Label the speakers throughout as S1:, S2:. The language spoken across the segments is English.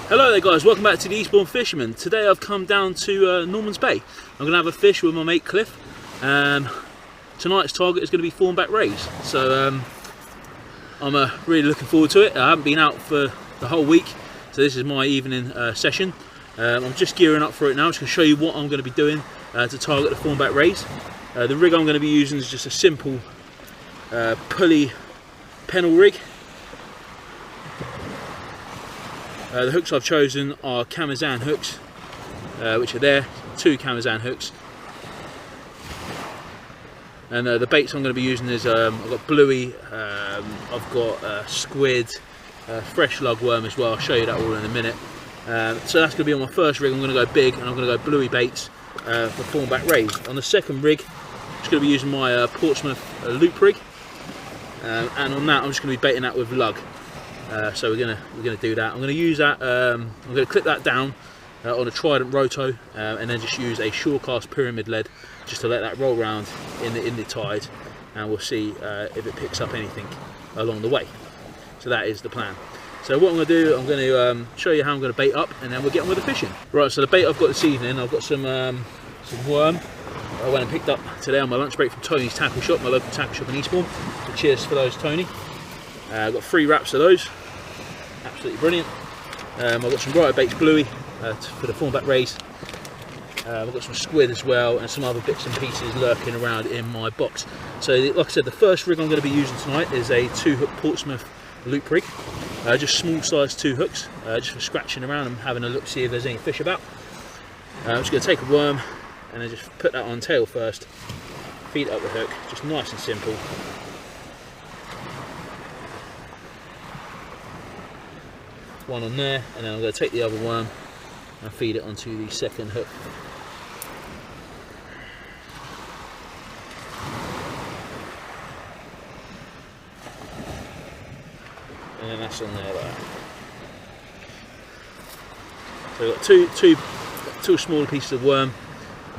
S1: Hello there guys, welcome back to the Eastbourne Fisherman. Today I've come down to Norman's Bay. I'm going to have a fish with my mate Cliff. Tonight's target is going to be thornback rays, so I'm really looking forward to it. I haven't been out for the whole week, so this is my evening session. I'm just gearing up for it now. I'm just going to show you what I'm going to be doing to target the thornback rays. The rig I'm going to be using is just a simple pulley pennel rig. The hooks I've chosen are Camazan hooks, which are there, 2 Camazan hooks. And the baits I'm going to be using is, I've got bluey, I've got squid, fresh lugworm as well. I'll show you that all in a minute. So that's going to be on my first rig. I'm going to go big and I'm going to go bluey baits for thornback rays. On the second rig, I'm just going to be using my Portsmouth loop rig. And on that I'm just going to be baiting that with lug. So we're gonna do that. I'm gonna use that. I'm gonna clip that down on a Trident roto, and then just use a shore cast pyramid lead just to let that roll around in the tide, and we'll see if it picks up anything along the way. So that is the plan. So what I'm gonna do, I'm gonna show you how I'm gonna bait up, and then we'll get on with the fishing. Right. So the bait I've got this evening, I've got some worm. I went and picked up today on my lunch break from Tony's tackle shop, my local tackle shop in Eastbourne. So cheers for those, Tony. I've got 3 wraps of those. Absolutely brilliant. I've got some Rito Baits bluey for the thornback rays. I've got some squid as well, and some other bits and pieces lurking around in my box. So like I said, the first rig I'm going to be using tonight is a 2-hook Portsmouth loop rig. Just small size 2 hooks, just for scratching around and having a look, see if there's any fish about. I'm just going to take a worm and then just put that on tail first, feed it up the hook, just nice and simple. One on there, and then I'm going to take the other worm and feed it onto the second hook. And then that's on there like that. So we've got two smaller pieces of worm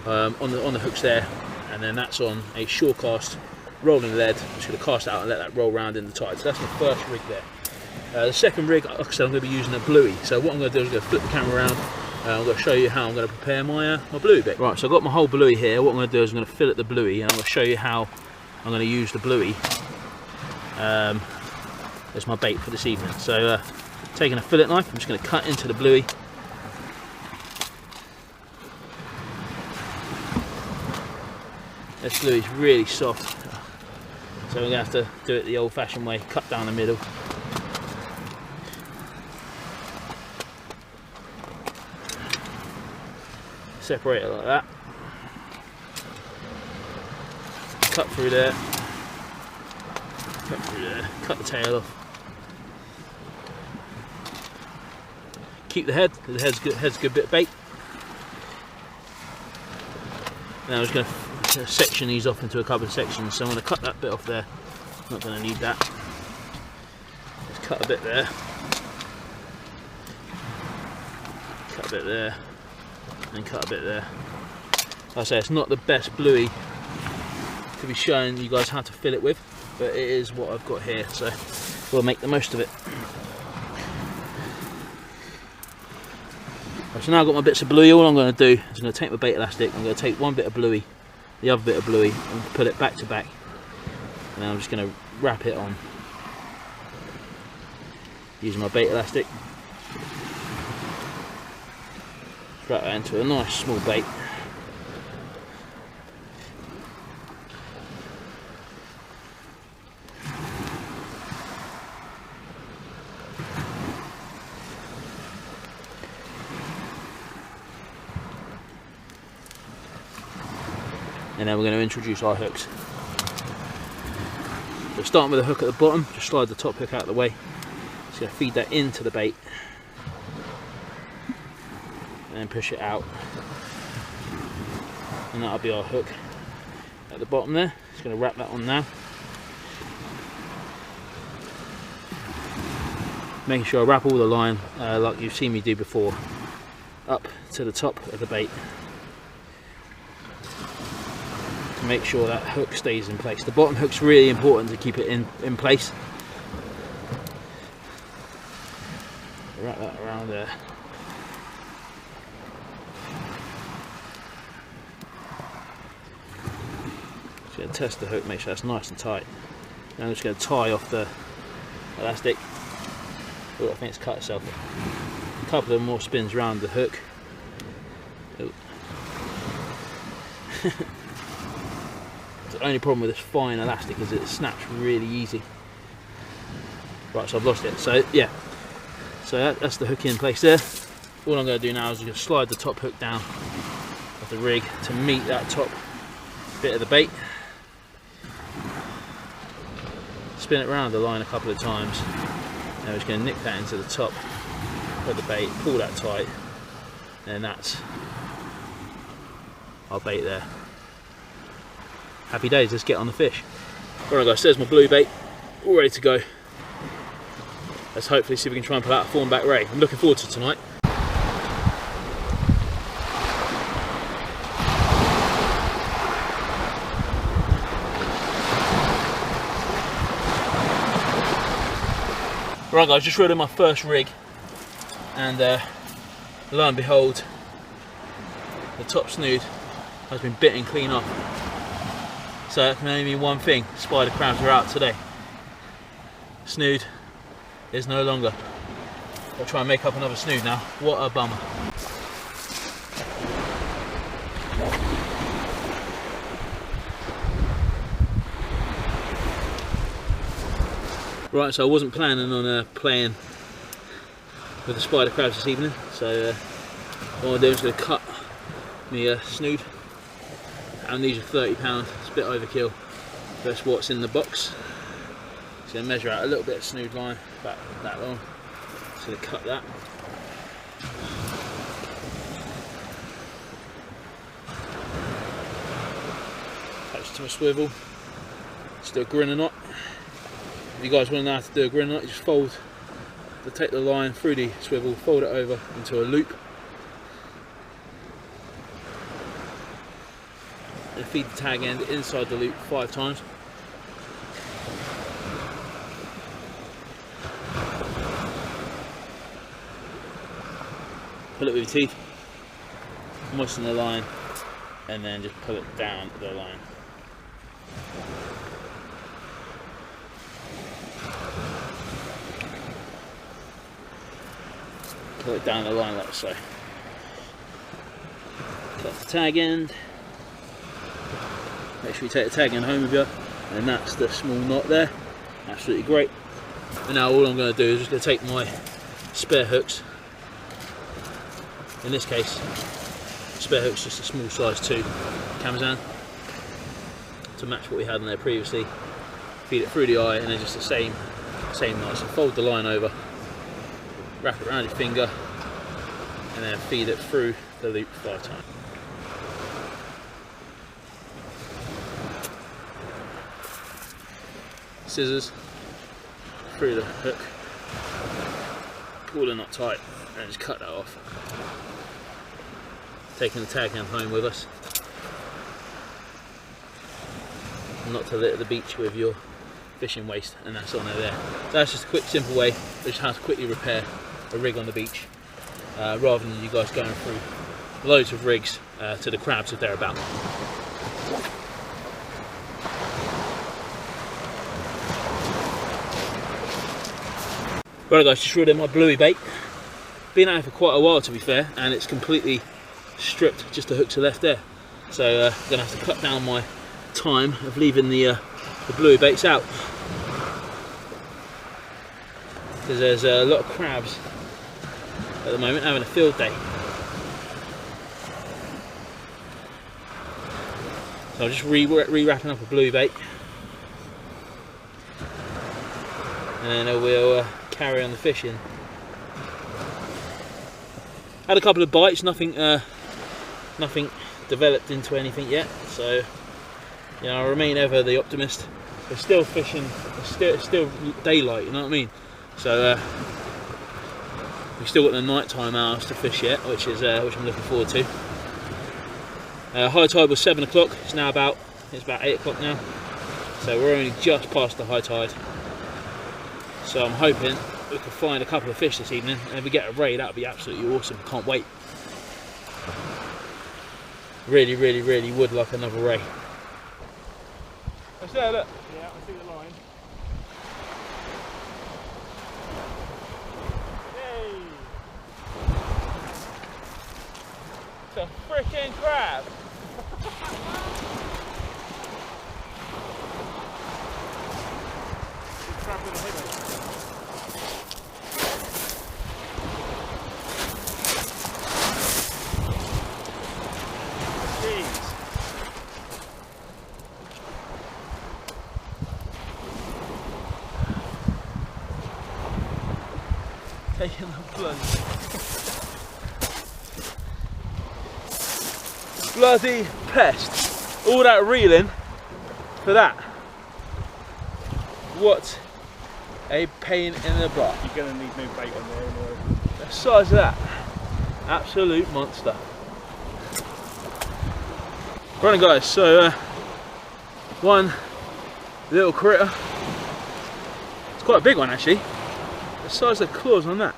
S1: on the hooks there, and then that's on a shore cast rolling lead. I'm just going to cast it out and let that roll around in the tide. So that's my first rig there. The second rig, like I said, I'm going to be using a bluey. So what I'm going to do is I'm going to flip the camera around. I'm going to show you how I'm going to prepare my bluey bait. Right, so I've got my whole bluey here. What I'm going to do is I'm going to fillet the bluey, and I'm going to show you how I'm going to use the bluey as my bait for this evening. So taking a fillet knife, I'm just going to cut into the bluey. This bluey is really soft, so we're going to have to do it the old-fashioned way, cut down the middle. Separate it like that, cut through there, cut the tail off, keep the head, because the head's a good bit of bait. Now I'm just going to section these off into a couple of sections, so I'm going to cut that bit off there, not going to need that. Just cut a bit there, cut a bit there, and cut a bit there. Like I say, it's not the best bluey to be showing you guys how to fill it with, but it is what I've got here, so we'll make the most of it. So now I've got my bits of bluey. All I'm going to do is I'm going to take my bait elastic, I'm going to take one bit of bluey, the other bit of bluey, and put it back to back, and then I'm just going to wrap it on using my bait elastic. Wrap that into a nice small bait. And then we're going to introduce our hooks. So starting with a hook at the bottom, just slide the top hook out of the way. Just going to feed that into the bait. And then push it out, and that'll be our hook at the bottom there. Just going to wrap that on now, making sure I wrap all the line like you've seen me do before, up to the top of the bait to make sure that hook stays in place. The bottom hook's really important to keep it in place. Wrap that around there. going to test the hook, make sure that's nice and tight. Now I'm just going to tie off the elastic. Oh, I think it's cut itself. A couple of more spins around the hook. Oh. The only problem with this fine elastic is it snaps really easy. Right, so I've lost it. So yeah, so that's the hook in place there. All I'm going to do now is I'm going to slide the top hook down of the rig to meet that top bit of the bait. Spin it around the line a couple of times. Now we're just going to nick that into the top of the bait, pull that tight, and that's our bait there. Happy days, let's get on the fish. Alright guys, there's my blue bait, all ready to go. Let's hopefully see if we can try and pull out a Thornback ray. I'm looking forward to tonight. Right guys, just reeled in my first rig, and lo and behold, the top snood has been bitten clean off. So that can only mean one thing: spider crabs are out today. Snood is no longer. I'll try and make up another snood now. What a bummer. Right, so I wasn't planning on playing with the spider crabs this evening, so what I'm doing is going to cut me snood, and these are £30, it's a bit overkill. That's what's in the box. Just going to measure out a little bit of snood line, about that long. Just going to cut that. Attach it to my swivel. Just do a grinner knot. If you guys want to know how to do a grinner knot, you just take the line through the swivel, fold it over into a loop, and feed the tag end inside the loop 5 times. Pull it with your teeth, moisten the line, and then just pull it down the line. Pull it down the line like so. Cut the tag end. Make sure you take the tag end home with you, and that's the small knot there. Absolutely great. And now all I'm going to do is just going to take my spare hooks. In this case, spare hooks just a small size 2 Camazan to match what we had on there previously. Feed it through the eye, and then just the same knot. So fold the line over, wrap it around your finger, and then feed it through the loop 5 times. Scissors through the hook, pull the knot tight, and just cut that off. Taking the tag end home with us. Not to the beach with your fishing waste, and that's on there. So that's just a quick, simple way of just how to quickly repair a rig on the beach, rather than you guys going through loads of rigs to the crabs if they're about. Right guys, just reeled in my bluey bait. Been out for quite a while to be fair, and it's completely stripped, just the hooks are left there. So I'm going to have to cut down my time of leaving the bluey baits out, because there's a lot of crabs at the moment having a field day. So I'm just re-wrapping up a bluey bait, and then we'll carry on the fishing. Had a couple of bites, nothing developed into anything yet, so you know, I remain ever the optimist. We're still fishing, it's still daylight, you know what I mean? So we've still got the nighttime hours to fish yet, which I'm looking forward to. High tide was 7 o'clock. It's about 8 o'clock now, so we're only just past the high tide. So I'm hoping we can find a couple of fish this evening, and if we get a ray, that would be absolutely awesome. Can't wait. Really would like another ray. What's there, look?
S2: Yeah, I see the line. Yay!
S1: It's a freaking crab.
S2: Crab with a headache.
S1: Jeez. Taking the plunge. Bloody pest. All that reeling for that. What a pain in the butt.
S2: You're going to need new bait on there anyway.
S1: The size of that. Absolute monster. Right guys, so one little critter. It's quite a big one actually. The size of the claws on that.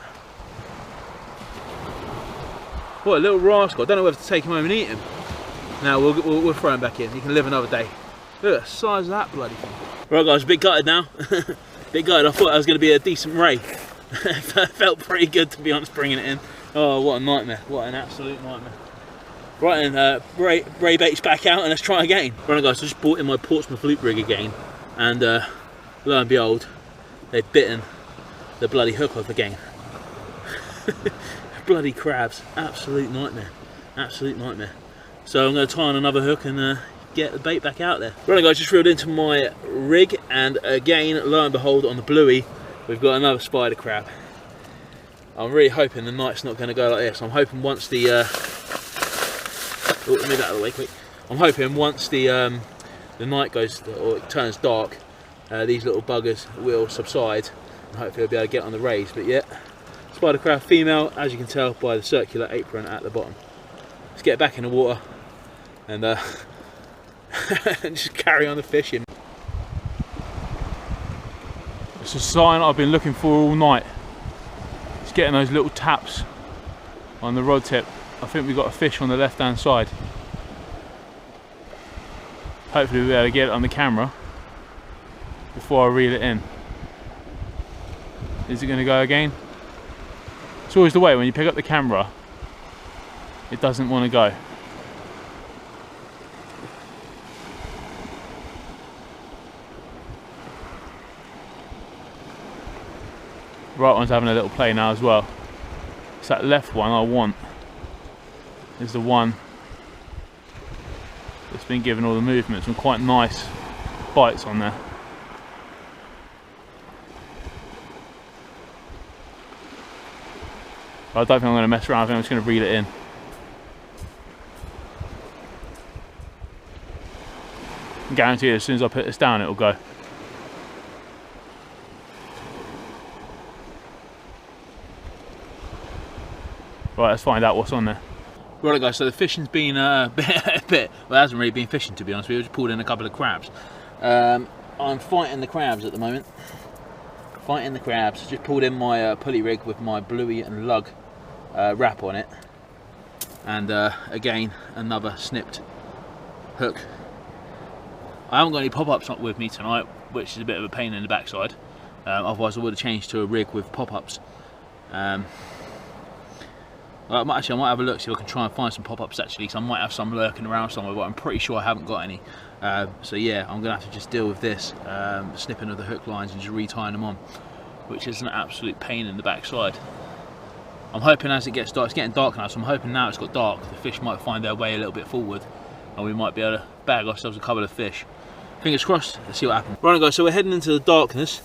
S1: What a little rascal. I don't know whether to take him home and eat him. Now we'll throw him back in. He can live another day. Look at the size of that bloody thing. Right guys, a bit gutted now. Bit gutted. I thought that was going to be a decent ray. Felt pretty good to be honest bringing it in. Oh, what a nightmare. What an absolute nightmare. Right then, ray bait's back out and let's try again. Right guys, I just brought in my Portsmouth loop rig again. And lo and behold, they've bitten the bloody hook off again. Bloody crabs. Absolute nightmare. Absolute nightmare. So I'm going to tie on another hook and get the bait back out there. Right guys, just reeled into my rig and again, lo and behold, on the bluey, we've got another spider crab. I'm really hoping the night's not going to go like this. I'm hoping once the move that out of the way quick. I'm hoping once the night goes, or it turns dark, these little buggers will subside and hopefully I'll be able to get on the rays. But yeah, spider crab female, as you can tell by the circular apron at the bottom. Let's get back in the water and and just carry on the fishing.
S2: It's a sign I've been looking for all night. It's getting those little taps on the rod tip. I think we've got a fish on the left hand side. Hopefully we'll be able to get it on the camera before I reel it in. Is it going to go again? It's always the way when you pick up the camera, it doesn't want to go. Right one's having a little play now as well. It's that left one I want. Is the one that's been given all the movement. Some quite nice bites on there. I don't think I'm going to mess around. I think I'm just going to reel it in. I guarantee you, as soon as I put this down, it'll go. Right, let's find out what's on there.
S1: Right guys, so the fishing's been a bit, well it hasn't really been fishing to be honest with you, we just pulled in a couple of crabs. I'm fighting the crabs at the moment. Fighting the crabs, just pulled in my pulley rig with my bluey and lug wrap on it. And again, another snipped hook. I haven't got any pop-ups with me tonight, which is a bit of a pain in the backside. Otherwise I would have changed to a rig with pop-ups. Actually, I might have a look, see if I can try and find some pop-ups actually, because I might have some lurking around somewhere, but I'm pretty sure I haven't got any. So yeah, I'm going to have to just deal with this, snipping of the hook lines and just retying them on, which is an absolute pain in the backside. I'm hoping as it gets dark, it's getting dark now, so I'm hoping now it's got dark, the fish might find their way a little bit forward, and we might be able to bag ourselves a couple of fish. Fingers crossed, let's see what happens. Right guys, so we're heading into the darkness,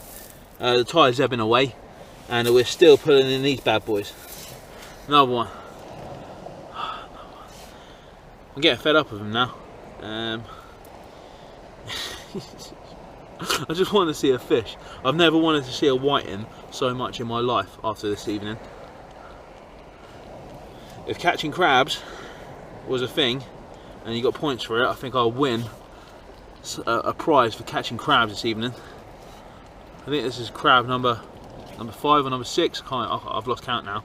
S1: the tide's ebbing away, and we're still pulling in these bad boys. Another one. I'm getting fed up with him now. I just want to see a fish. I've never wanted to see a whiting so much in my life after this evening. If catching crabs was a thing and you got points for it, I think I'll win a prize for catching crabs this evening. I think this is crab number 5 or number 6. I've lost count now.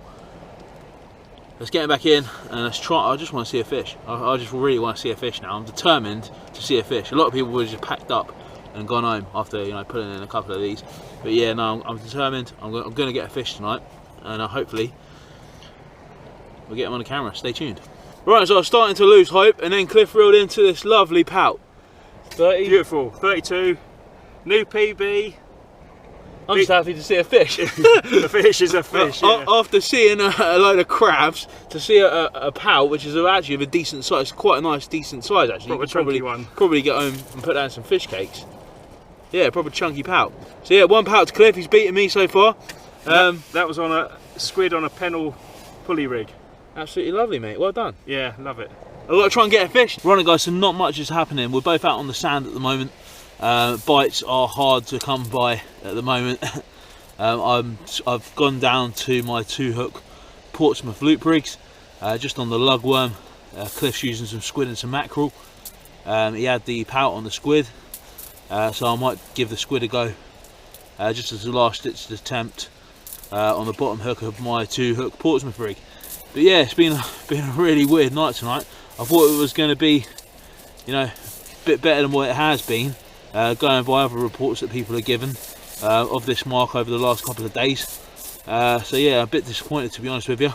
S1: Let's get him back in and let's try. I just want to see a fish. I just really want to see a fish now. I'm determined to see a fish. A lot of people were just packed up and gone home after, you know, pulling in a couple of these. But yeah, no, I'm determined. I'm going to get a fish tonight, and hopefully we'll get them on the camera. Stay tuned. Right, so I was starting to lose hope, and then Cliff reeled into this lovely pout. 30.
S2: Beautiful. 32. New PB.
S1: I'm just happy to see a fish.
S2: The fish is a fish. Yeah.
S1: After seeing a load of crabs, to see a pout, which is actually of a decent size, quite a nice, decent size actually.
S2: Proper chunky one.
S1: Probably get home and put down some fish cakes. Yeah, proper chunky pout. So yeah, 1 pout to Cliff. He's beaten me so far.
S2: That was on a squid on a pennel pulley rig.
S1: Absolutely lovely, mate. Well done.
S2: Yeah, love it.
S1: I've got to try and get a fish. Right, guys, so not much is happening. We're both out on the sand at the moment. Bites are hard to come by at the moment. I've gone down to my 2-hook Portsmouth loop rigs, just on the lugworm. Cliff's using some squid and some mackerel. He had the pout on the squid, so I might give the squid a go, just as a last ditch attempt on the bottom hook of my 2-hook Portsmouth rig. But yeah, it's been a really weird night tonight. I thought it was going to be, you know, a bit better than what it has been, going by other reports that people are given of this mark over the last couple of days. So yeah, a bit disappointed, to be honest with you.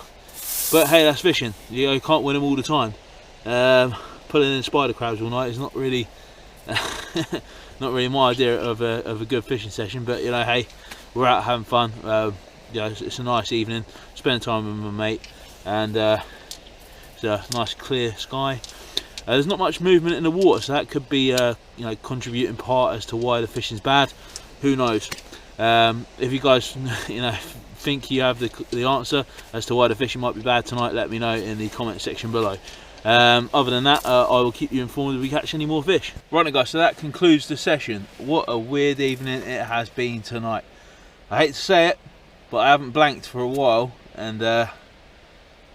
S1: But hey, that's fishing. You know, you can't win them all the time. Pulling in spider crabs all night is not really not really my idea of a good fishing session. But you know, hey, we're out having fun. You know, it's a nice evening, spending time with my mate, and it's a nice clear sky. There's not much movement in the water, so that could be you know, contributing part as to why the fishing's bad. Who knows? If you guys, you know, think you have the answer as to why the fishing might be bad tonight, let me know in the comment section below. Other than that, I will keep you informed if we catch any more fish. Right now, guys, so that concludes the session. What a weird evening it has been tonight. I hate to say it, but I haven't blanked for a while, and I've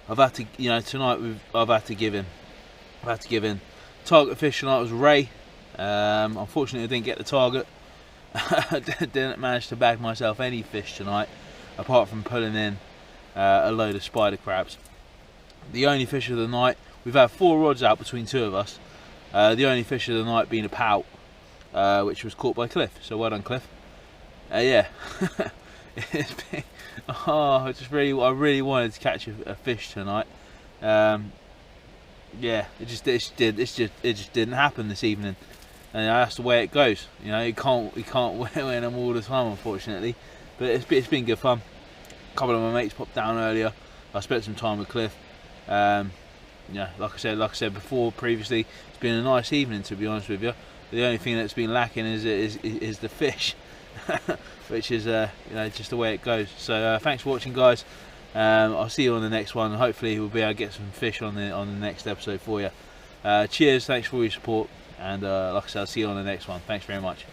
S1: had to, you know, tonight I've had to give in. I've had to give in. Target fish tonight was Ray. Unfortunately, I didn't get the target. I didn't manage to bag myself any fish tonight, apart from pulling in a load of spider crabs. The only fish of the night, we've had 4 rods out between 2 of us. The only fish of the night being a pout, which was caught by Cliff. So well done, Cliff. Yeah, it's been, I really wanted to catch a fish tonight. Yeah, it just didn't happen this evening, and that's the way it goes. You know, you can't win them all the time, unfortunately. But it's been good fun. A couple of my mates popped down earlier. I spent some time with Cliff. Yeah, like I said before previously, it's been a nice evening, to be honest with you. The only thing that's been lacking is the fish, which is you know, just the way it goes. So thanks for watching, guys. I'll see you on the next one. Hopefully we'll be able to get some fish on the next episode for you. Cheers, thanks for all your support, and like I said, I'll see you on the next one. Thanks very much.